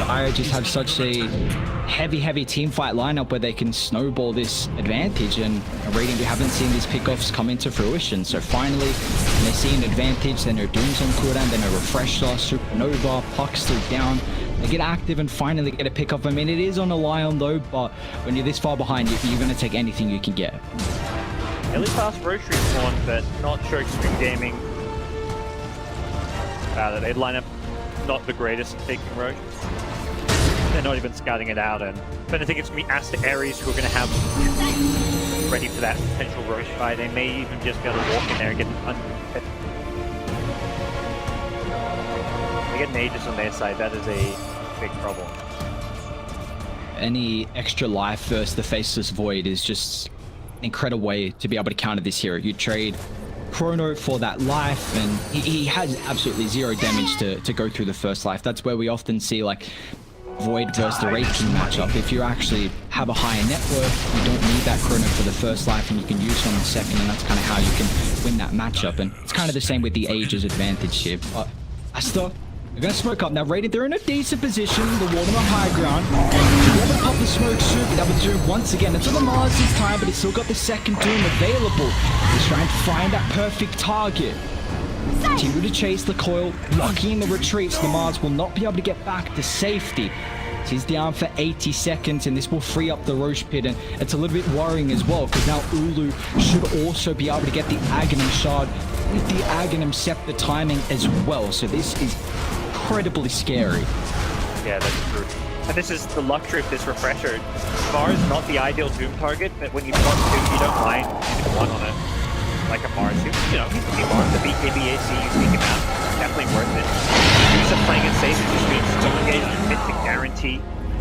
I just have such a heavy team fight lineup where they can snowball this advantage, and Radiant, we haven't seen these pickoffs come into fruition. So finally, when they see an advantage, then their Doom's on cooldown, then a refresh loss, supernova, puck's still down. They get active and finally get a pickoff. I mean, it is on a Lion though, but when you're this far behind, you're going to take anything you can get. Really fast rotary spawn, but not sure Xtreme Gaming they'd line up not the greatest at taking Roche. They're not even scouting it out, and but I think it's me, Aster, Aries, who are going to have ready for that potential rush fight. They may even just be able to walk in there and get an They get an Aegis on their side. That is a big problem. Any extra life versus the Faceless Void is just an incredible way to be able to counter this hero. You trade Chrono for that life, and he has absolutely zero damage to go through the first life. That's where we often see like Void versus the Wraith King matchup. If you actually have a higher net worth, you don't need that Chrono for the first life, and you can use it on the second, and that's kind of how you can win that matchup. And it's kind of the same with the Aegis advantage here. But Aster, they're going to smoke up. Now, Rated, they're in a decent position. The wall on the high ground. They're going to pop the smoke soon. That was Doom once again. It's on the Mars this time, but he's still got the second Doom available. He's trying to find that perfect target. Continue to chase the coil, blocking the retreat, so the Mars will not be able to get back to safety. He's down for 80 seconds, and this will free up the Roche Pit, and it's a little bit worrying as well, because now Ulu should also be able to get the Aghanim Shard with the Aghanim Scepter timing as well, so this is incredibly scary. Yeah, that's true. And this is the luxury of this refresher. Mars is not the ideal Doom target, but when you've got two, you don't mind using one on it. Like a Mars, you know, he's going to be Mars, the BKBAC, you take him out. Definitely worth it. Use of playing it safe, it just means stone engagement to guarantee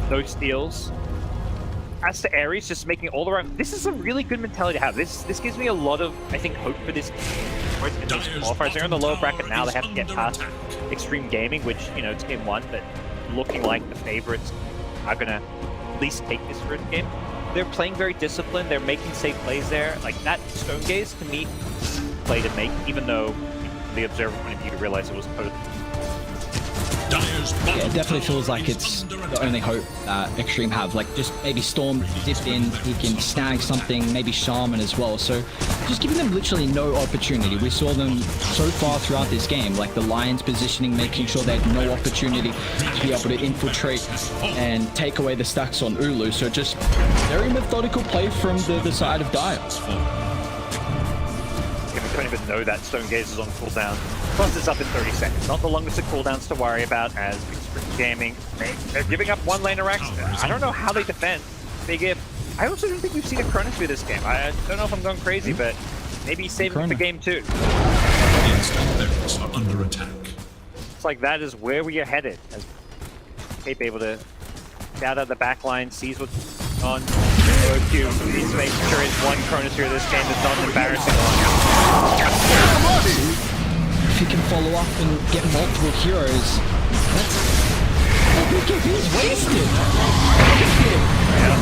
those steals. As to Aries, just making all the right. This is a really good mentality to have. This gives me a lot of, I think, hope for this game. In these qualifiers, they're in the lower bracket now. They have to get past Xtreme Gaming, which, you know, it's game one, but looking like the favorites are gonna at least take this first game. They're playing very disciplined. They're making safe plays there. Like that Stone Gaze to me, play to make, even though from the observer point of view, you realize it was totally. Yeah, it definitely feels like it's the only hope that Xtreme have. Like, just maybe Storm dip in, he can snag something, maybe Shaman as well. So, just giving them literally no opportunity. We saw them so far throughout this game, like the Lions positioning, making sure they had no opportunity to be able to infiltrate and take away the stacks on Ulu. So, just very methodical play from the side of Dire. We don't even know that Stone Gaze is on cooldown. Plus, it's up in 30 seconds. Not the longest of cooldowns to worry about as Xtreme Gaming. They're giving up one lane of Rex. I don't know how they defend. Big if. I also don't think we've seen a Chronosphere this game. I don't know if I'm going crazy, but maybe saving the game too. Insta are under attack. It's like that is where we are headed. As Cape able to get out of the back line, sees what's on. OQ needs to make sure it's one Chronosphere this game is not an embarrassing one. If he can follow up and get multiple heroes, that's... He's wasted!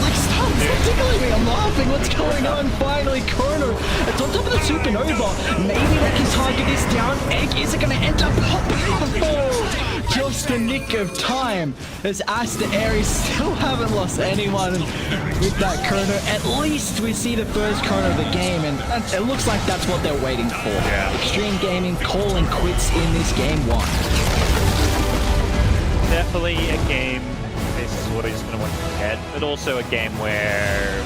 Like, stop tickling me, I'm laughing, what's going on? Finally, Chrono, it's on top of the Supernova. Maybe they can target this down. Egg, is it going to end up popping? Oh, just the nick of time, as Aster Aries still haven't lost anyone with that Chrono. At least we see the first Chrono of the game, and it looks like that's what they're waiting for. Xtreme Gaming calling quits in this game one. Definitely a game, this is what he's going to want to get, but also a game where